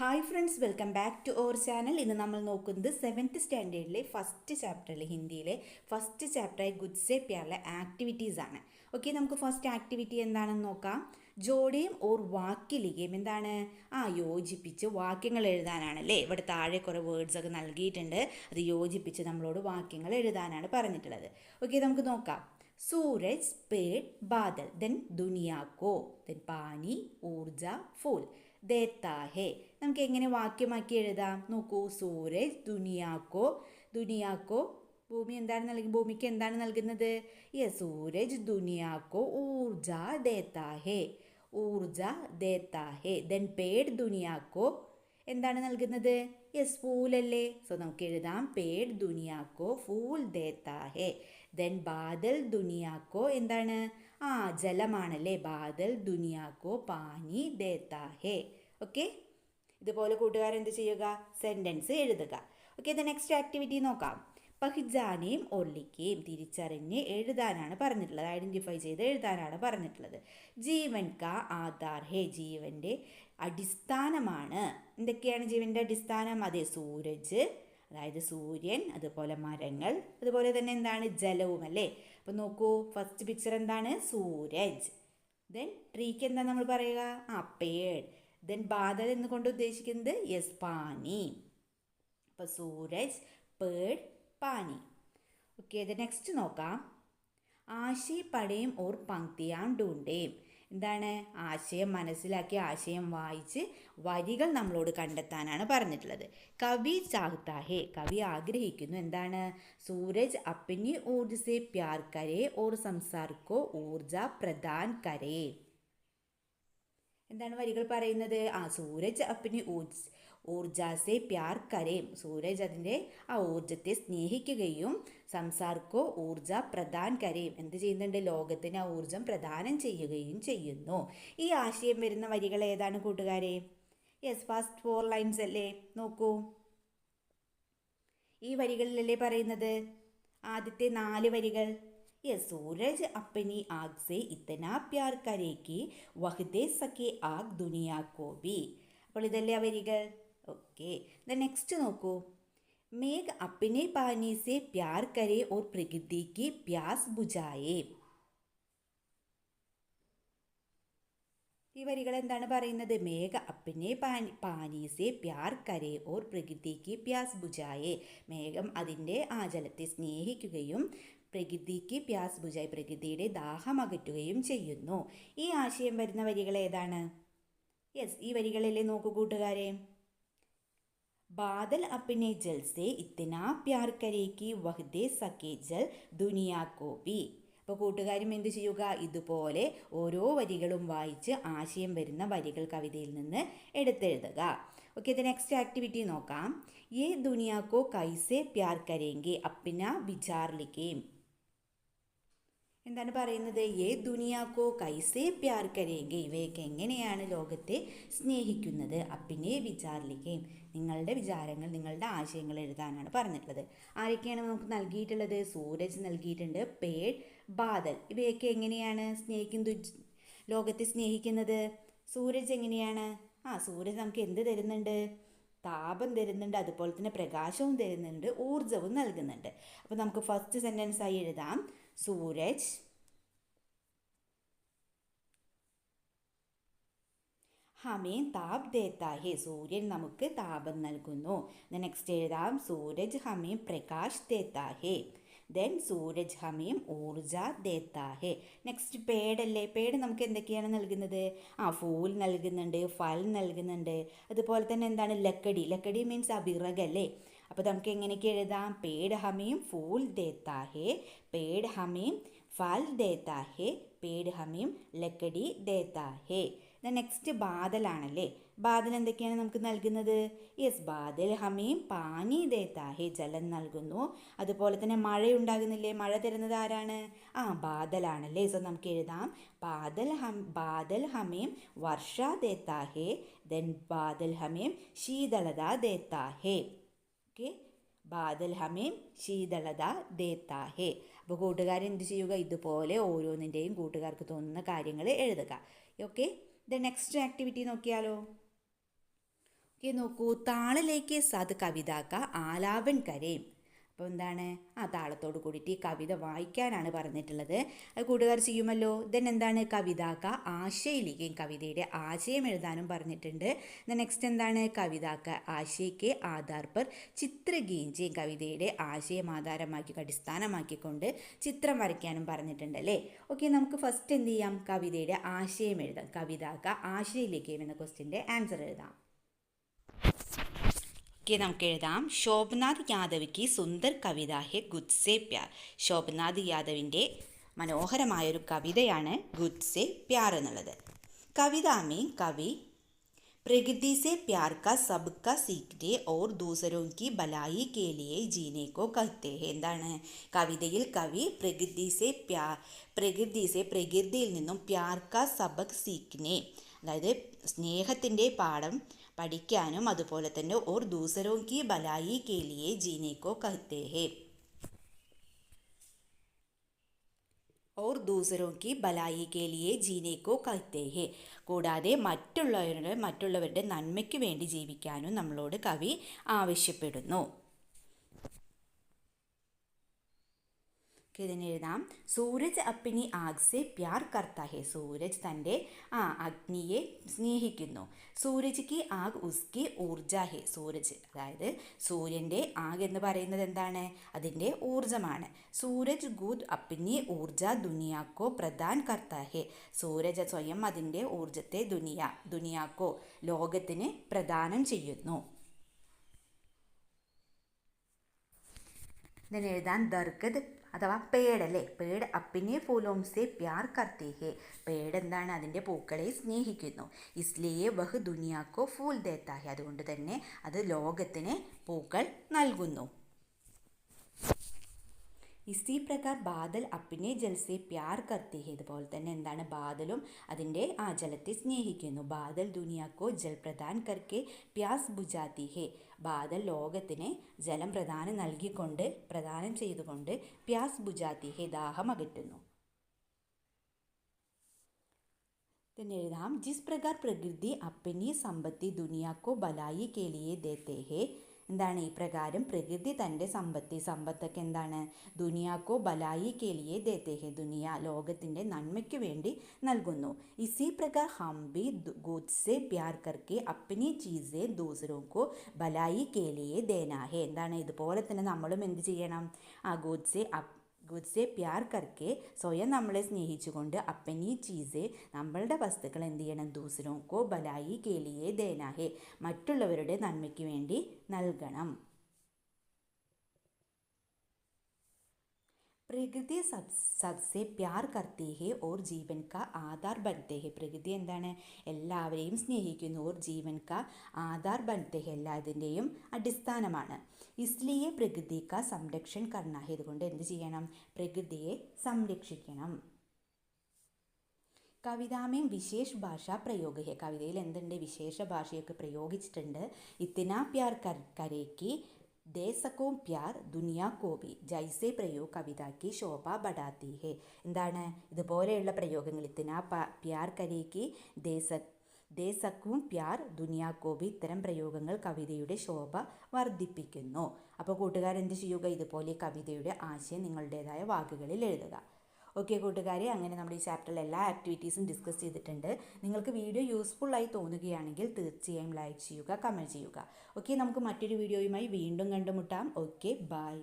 Hi friends, welcome back to our channel. ഇന്ന് നമ്മൾ നോക്കുന്നത് 7th സ്റ്റാൻഡേർഡിലെ ഫസ്റ്റ് ചാപ്റ്ററിലെ ഹിന്ദിയിലെ ഫസ്റ്റ് ചാപ്റ്ററായ ഗുഡ്സെ പ്യാറിലെ ആക്ടിവിറ്റീസ് ആണ്. ഓക്കെ, നമുക്ക് ഫസ്റ്റ് ആക്ടിവിറ്റി എന്താണെന്ന് നോക്കാം. ജോഡിയും ഓർ വാക്യലിഖയും എന്താണ്? യോജിപ്പിച്ച് വാക്യങ്ങൾ എഴുതാനാണല്ലേ. ഇവിടെ താഴെ കുറേ വേർഡ്സ് ഒക്കെ നൽകിയിട്ടുണ്ട്. അത് യോജിപ്പിച്ച് നമ്മളോട് വാക്യങ്ങൾ എഴുതാനാണ് പറഞ്ഞിട്ടുള്ളത്. ഓക്കെ, നമുക്ക് നോക്കാം. सूरज, पेड़, बादल, देन दुनिया को, देन पानी, ऊर्जा, फूल देता है. നമുക്ക് എങ്ങനെ വാക്യമാക്കി എഴുതാം? നോക്കൂ, സൂരജ് ദുനിയാക്കോ ഭൂമി എന്താണ് നൽകുന്നത്? ഭൂമിക്ക് എന്താണ് നൽകുന്നത്? സൂരജ് ദുനിയാക്കോ ഊർജ ദേത്താ ഹേ. ദെൻ പേട് ദുനിയാക്കോ എന്താണ് നൽകുന്നത്? ഫൂലല്ലേ. സോ നമുക്ക് എഴുതാം പേട് ദുനിയാക്കോ ഫൂൽ ദേത്താ ഹേ. ദെൻ ബാദൽ ദുനിയാക്കോ എന്താണ്? ജലമാണല്ലേ. ബാദൽ ദുനിയാക്കോ പാനി ദേത്താ ഹേ. ഓക്കെ, ഇതുപോലെ കൂട്ടുകാരെന്ത് ചെയ്യുക? സെൻറ്റൻസ് എഴുതുക. ഓക്കെ, ദ നെക്സ്റ്റ് ആക്ടിവിറ്റി നോക്കാം. പഹിജാനേയും ഓർലിക്കയും തിരിച്ചറിഞ്ഞ് എഴുതാനാണ് പറഞ്ഞിട്ടുള്ളത്. ഐഡൻറ്റിഫൈ ചെയ്ത് എഴുതാനാണ് പറഞ്ഞിട്ടുള്ളത്. ജീവൻ കാ ആധാർ ഹേ, ജീവൻ്റെ അടിസ്ഥാനമാണ്. എന്തൊക്കെയാണ് ജീവൻ്റെ അടിസ്ഥാനം? അതെ, സൂരജ് അതായത് സൂര്യൻ, അതുപോലെ മരങ്ങൾ, അതുപോലെ തന്നെ എന്താണ്? ജലവും അല്ലേ. അപ്പോൾ നോക്കൂ, ഫസ്റ്റ് പിക്ചർ എന്താണ്? സൂരജ്. ദെൻ ട്രീക്ക് എന്താ നമ്മൾ പറയുക? പേഡ്. ദെൻ ബാദൽ എന്നുകൊണ്ട് ഉദ്ദേശിക്കുന്നത് പാനി. അപ്പോൾ സൂരജ്, പേഡ്, പാനി. ഓക്കെ, ദെൻ നെക്സ്റ്റ് നോക്കാം. ആശയ പടയും ഓർ പങ്ക്തിയാം ഡൂണ്ടേം. എന്താണ്? ആശയം മനസ്സിലാക്കി ആശയം വായിച്ച് വരികൾ നമ്മളോട് കണ്ടെത്താനാണ് പറഞ്ഞിട്ടുള്ളത്. കവി ചാഹ്താ ഹേ, കവി ആഗ്രഹിക്കുന്നു. എന്താണ്? സൂരജ് അപ്പനി ഊർജ സെ പ്യാർ കരേ ഓർ സംസാർ കോ ഊർജ പ്രദാൻ കരേ. എന്താണ് വരികൾ പറയുന്നത്? സൂരജ് അപ്പനി ഊർജാസെ പ്യാർ കരേം. സൂരജ് അതിൻ്റെ ഊർജത്തെ സ്നേഹിക്കുകയും സംസാർക്കോ ഊർജ പ്രദാൻ കരേം, എന്ത് ചെയ്യുന്നുണ്ട്? ലോകത്തിന് ആ ഊർജം പ്രദാനം ചെയ്യുകയും ചെയ്യുന്നു. ഈ ആശയം വരുന്ന വരികൾ ഏതാണ് കൂട്ടുകാരെ? ഫസ്റ്റ് 4 ലൈൻസ് അല്ലേ. നോക്കൂ, ഈ വരികളിലല്ലേ പറയുന്നത്. ആദ്യത്തെ 4 വരികൾ. सूरज अपनी आग से इतना प्यार करे कि वह दे सके आग दुनिया को भी. അപ്പോൾ ഇതല്ലേ വരികൾ. ഓക്കെ, ദ നെക്സ്റ്റ് നോക്കൂ. മേഘ അപ്പനെ പാനി സെ പ്യാർ കരേ ഓർ പ്രകൃതി की प्यास बुझाए. ഈ വരികൾ എന്താണ് പറയുന്നത്? മേഘ അപ്പനെ പാനി സെ പ്യാർ കരേ ഓർ പ്രകൃതി की प्यास बुझाए. മേഘം അതിൻ്റെ ജലത്തെ സ്നേഹിക്കുകയും പ്രകൃതിക്ക് പ്യാസ് ബുജായി, പ്രകൃതിയുടെ ദാഹം അകറ്റുകയും ചെയ്യുന്നു. ഈ ആശയം വരുന്ന വരികൾ ഏതാണ്? ഈ വരികളിലെ നോക്കൂ കൂട്ടുകാരെ. ബാദൽ അപ്പനെ ജൽ സെ ഇത്തനാ പ്യാർ കരേ കി വഹ് ദേ സകേ ജൽ ദുനിയാ കോ ഭി. അപ്പോൾ കൂട്ടുകാരും എന്ത് ചെയ്യുക? ഇതുപോലെ ഓരോ വരികളും വായിച്ച് ആശയം വരുന്ന വരികൾ കവിതയിൽ നിന്ന് എടുത്തെഴുതുക. ഓക്കെ, ദ നെക്സ്റ്റ് ആക്ടിവിറ്റി നോക്കാം. യേ ദുനിയാ കോ കൈസെ പ്യാർ കരേങ്കെ അപ്ന വിചാർ ലിഖേം. എന്താണ് പറയുന്നത്? യേ ദുനിയാക്കോ കൈസേ പ്യാർ കരേങ്കെ, ഇവയൊക്കെ എങ്ങനെയാണ് ലോകത്തെ സ്നേഹിക്കുന്നത്? അപ്പിനെ വിചാരിക്കുകയും, നിങ്ങളുടെ വിചാരങ്ങൾ, നിങ്ങളുടെ ആശയങ്ങൾ എഴുതാനാണ് പറഞ്ഞിട്ടുള്ളത്. ആരൊക്കെയാണ് നമുക്ക് നൽകിയിട്ടുള്ളത്? സൂരജ് നൽകിയിട്ടുണ്ട്, പേഡ്, ബാദൽ. ഇവയൊക്കെ എങ്ങനെയാണ് ലോകത്തെ സ്നേഹിക്കുന്നത്? സൂരജ് എങ്ങനെയാണ്? സൂരജ് നമുക്ക് എന്ത് തരുന്നുണ്ട്? താപം തരുന്നുണ്ട്, അതുപോലെ തന്നെ പ്രകാശവും തരുന്നുണ്ട്, ഊർജവും നൽകുന്നുണ്ട്. അപ്പോൾ നമുക്ക് ഫസ്റ്റ് സെൻറ്റൻസ് ആയി എഴുതാം. സൂരജ് ഹമേ താപ് ദേത്താ ഹേ, സൂര്യൻ നമുക്ക് താപം നൽകുന്നു. നെക്സ്റ്റ് എഴുതാം. സൂരജ് ഹമേ പ്രകാശ് ദേത്താ ഹേ. ദെൻ സൂരജ് ഹമേം ഊർജ ദേത്താ ഹേ. നെക്സ്റ്റ് പേടല്ലേ. പേട് നമുക്ക് എന്തൊക്കെയാണ് നൽകുന്നത്? ഫൂൽ നൽകുന്നുണ്ട്, ഫൽ നൽകുന്നുണ്ട്, അതുപോലെ തന്നെ എന്താണ്? ലക്കടി മീൻസ് വിറകല്ലേ. അപ്പോൾ നമുക്ക് എങ്ങനെയൊക്കെ എഴുതാം? പേട് ഹമേം ഫൂൽ ദേത്താ ഹേ, പേട് ഹമേം ഫൽ ദേത്താ ഹേ, പേട് ഹമേം ലക്കടി ദേത്താ ഹേ. നെക്സ്റ്റ് ബാദലാണല്ലേ. ബാദൽ എന്തൊക്കെയാണ് നമുക്ക് നൽകുന്നത്? ബാദൽ ഹമേം പാനി ദേത്താ ഹേ, ജലം നൽകുന്നു. അതുപോലെ തന്നെ മഴ ഉണ്ടാകുന്നില്ലേ? മഴ തരുന്നത് ആരാണ്? ബാദലാണല്ലേ. സോ നമുക്ക് എഴുതാം ബാദൽ ഹമേം വർഷ ദേത്താ ഹേ, ദെൻ ബാദൽ ഹമേം ശീതളത ദേത്താ ഹേ. ഓക്കെ, ബാദൽ ഹമേം ശീതളത ദേത്താ ഹേ. അപ്പോൾ കൂട്ടുകാർ എന്ത് ചെയ്യുക? ഇതുപോലെ ഓരോന്നിൻ്റെയും കൂട്ടുകാർക്ക് തോന്നുന്ന കാര്യങ്ങൾ എഴുതുക. ഓക്കെ, ദ നെക്സ്റ്റ് ആക്ടിവിറ്റി നോക്കിയാലോ. നോക്കൂ, താളലേക്ക് സാത് കവിത ക ആലാപൻ കരേം. അപ്പോൾ എന്താണ്, ആ താളത്തോട് കൂടിയിട്ട് ഈ കവിത വായിക്കാനാണ് പറഞ്ഞിട്ടുള്ളത്. അത് കൂട്ടുകാർ ചെയ്യുമല്ലോ. ദെൻ എന്താണ്, കവിത ക ആശയിലേക്കും, കവിതയുടെ ആശയം എഴുതാനും പറഞ്ഞിട്ടുണ്ട്. നെക്സ്റ്റ് എന്താണ്, കവിത ക ആശയ്ക്ക് ആധാർ പർ ചിത്ര ഗീഞ്ചയും, കവിതയുടെ ആശയം ആധാരമാക്കി അടിസ്ഥാനമാക്കിക്കൊണ്ട് ചിത്രം വരയ്ക്കാനും പറഞ്ഞിട്ടുണ്ട് അല്ലേ. ഓക്കെ, നമുക്ക് ഫസ്റ്റ് എന്ത് ചെയ്യാം, കവിതയുടെ ആശയം എഴുതാം. കവിത ക ആശയിലേക്ക് എന്ന ക്വസ്റ്റ്യൻ്റെ ആൻസർ എഴുതാം. നമുക്ക് എഴുതാം, ശോഭനാഥ് യാദവ് की സുന്ദർ കവിത ഹെ ഗുഡ് സെ പ്യാർ. ശോഭനാഥ് യാദവിൻ്റെ മനോഹരമായൊരു കവിതയാണ് ഗുഡ് സെ പ്യാർ എന്നുള്ളത്. കവിതാമേ കവി പ്രകൃതി से प्यार का सबका सीखने और दूसरों की भलाई के लिए जीने को कहते हैं. എന്താണ്, കവിതയിൽ കവി പ്രകൃതിയിൽ നിന്നും പ്യാർ കാ സബക് സീഖ്നെ, അതായത് സ്നേഹത്തിൻ്റെ പാഠം പഠിക്കാനും അതുപോലെ തന്നെ ഓർ ദൂസരോं की भलाई के लिए जीने को कहते हैं. और दूसरों की भलाई के लिए जीने को कहते हैं. കൂടാതെ മറ്റുള്ളവരുടെ നന്മയ്ക്ക് വേണ്ടി ജീവിക്കാനും നമ്മളോട് കവി ആവശ്യപ്പെടുന്നു. ഇതിന് എഴുതാം, സൂരജ് അപ്പിനി ആഗ് സെ പ്യാർ കർത്താ ഹെ. സൂരജ് തൻ്റെ അഗ്നിയെ സ്നേഹിക്കുന്നു. സൂരജ് കി ആഗ് ഉസ്കി ഊർജ ഹെ. സൂരജ്, അതായത് സൂര്യൻ്റെ ആഗ് എന്ന് പറയുന്നത് എന്താണ്, അതിൻ്റെ ഊർജമാണ്. സൂരജ് ഗുദ് അപ്പിനി ഊർജ ദുനിയാക്കോ പ്രദാൻ കർത്താ ഹെ. സൂരജ് സ്വയം അതിൻ്റെ ഊർജത്തെ ദുനിയാക്കോ ലോകത്തിന് പ്രദാനം ചെയ്യുന്നു. ഇതിന് എഴുതാൻ, ദർഗദ് അഥവാ പേടല്ലേ, പേട് അപ്പിനെ ഫൂലോം സെ പ്യാർ കർത്തേ ഹെ. പേട് എന്താണ്, അതിൻ്റെ പൂക്കളെ സ്നേഹിക്കുന്നു. ഇസ്ലിയെ വഹ് ദുനിയാക്കോ ഫൂൽ ദേത്താ ഹെ. അതുകൊണ്ട് തന്നെ അത് ലോകത്തിന് പൂക്കൾ നൽകുന്നു. ഇസി പ്രകാർ ബാദൽ അപ്പിനെ ജൽ സെ പ്യാർ കർത്തേ ഹെ. ഇതുപോലെ തന്നെ എന്താണ്, ബാദലും അതിൻ്റെ ജലത്തെ സ്നേഹിക്കുന്നു. ബാദൽ ദുനിയാക്കോ ജൽ പ്രദാൻ കർക്കെ പ്യാസ് ബുജാത്തി ഹെ. ബാദൽ ലോകത്തിന് ജലം പ്രദാനം ചെയ്തുകൊണ്ട് പ്യാസ് ബുജാത്തി ഹെ, ദാഹം അകറ്റുന്നു. പിന്നെ എഴുതാം, ജിസ് പ്രകാർ പ്രകൃതി അപ്പനി സമ്പത്തി ദുനിയാക്കോ ബലായി കെ ലിയെ ദേത്തേ ഹെ. എന്താണ്, ഈ പ്രകാരം പ്രകൃതി തൻ്റെ സമ്പത്തൊക്കെ എന്താണ്, ദുനിയാക്കോ ബലായി കെ ലിയെ ദേത്തേ ഹെ. ലോകത്തിൻ്റെ നന്മയ്ക്ക് വേണ്ടി നൽകുന്നു. ഇസി പ്രകാർ ഹം ഭി ഗുഡ് സെ പ്യാർ കർക്കെ അപ്പനി ചീസെ ദൂസരോ കോ ബലായി കെ ലിയെ ദേനാ ഹെ. എന്താണ്, ഇതുപോലെ തന്നെ നമ്മളും എന്ത് ചെയ്യണം, ഗുഡ് സെ പ്യാർ കർക്കെ സ്വയം നമ്മളെ സ്നേഹിച്ചുകൊണ്ട് അപ്പനി ചീസെ നമ്മളുടെ വസ്തുക്കൾ എന്ത് ചെയ്യണം, ദൂസരോ കോ ബലായി കെ ലിയെ ദേനാ ഹെ, മറ്റുള്ളവരുടെ നന്മയ്ക്ക് വേണ്ടി നൽകണം. പ്രകൃതി സബ്സെ പ്യാർ കർത്തേ ഹെ ഓർ ജീവൻ കാ ആധാർ ബൻതേ ഹെ. പ്രകൃതി എന്താണ്, എല്ലാവരെയും സ്നേഹിക്കുന്നു. ഓർ ജീവൻ കാ ആധാർ ബൻതേ ഹെ, എല്ലാതിൻ്റെയും അടിസ്ഥാനമാണ്. ഇസ്ലിയെ പ്രകൃതി കാ സംരക്ഷൺ കർണ ഹെ. ഇതുകൊണ്ട് എന്ത് ചെയ്യണം, പ്രകൃതിയെ സംരക്ഷിക്കണം. കവിതാമേം വിശേഷ ഭാഷാ പ്രയോഗ ഹെ. കവിതയിൽ എന്തുണ്ട്, വിശേഷ ഭാഷയൊക്കെ പ്രയോഗിച്ചിട്ടുണ്ട്. ഇത്തിനാ പ്യാർ കരേക്ക് ദേ സക്കോ പ്യാർ ദുനിയാ കോ ഭി ജൈസെ പ്രयोग കവിത की ശോഭ ബഡാത്തി ഹെ. എന്താണ്, ഇതുപോലെയുള്ള പ്രയോഗങ്ങൾ, ഇത്തിനാ പ്യാർ കരേക്ക് ദേ സക്കും പ്യാർ ദുനിയാ കോ ഭി, ഇത്തരം പ്രയോഗങ്ങൾ കവിതയുടെ ശോഭ വർദ്ധിപ്പിക്കുന്നു. അപ്പോൾ കൂട്ടുകാരെന്ത് ചെയ്യുക, ഇതുപോലെ കവിതയുടെ ആശയം നിങ്ങളുടേതായ വാക്കുകളിൽ എഴുതുക. ഓക്കെ കൂട്ടുകാരെ, അങ്ങനെ നമ്മൾ ഈ ചാപ്റ്ററിൽ എല്ലാ ആക്ടിവിറ്റീസും ഡിസ്കസ് ചെയ്തിട്ടുണ്ട്. നിങ്ങൾക്ക് വീഡിയോ യൂസ്ഫുള്ളായി തോന്നുകയാണെങ്കിൽ തീർച്ചയായും ലൈക്ക് ചെയ്യുക, കമൻറ്റ് ചെയ്യുക. ഓക്കെ, നമുക്ക് മറ്റൊരു വീഡിയോയുമായി വീണ്ടും കണ്ടുമുട്ടാം. Okay, by.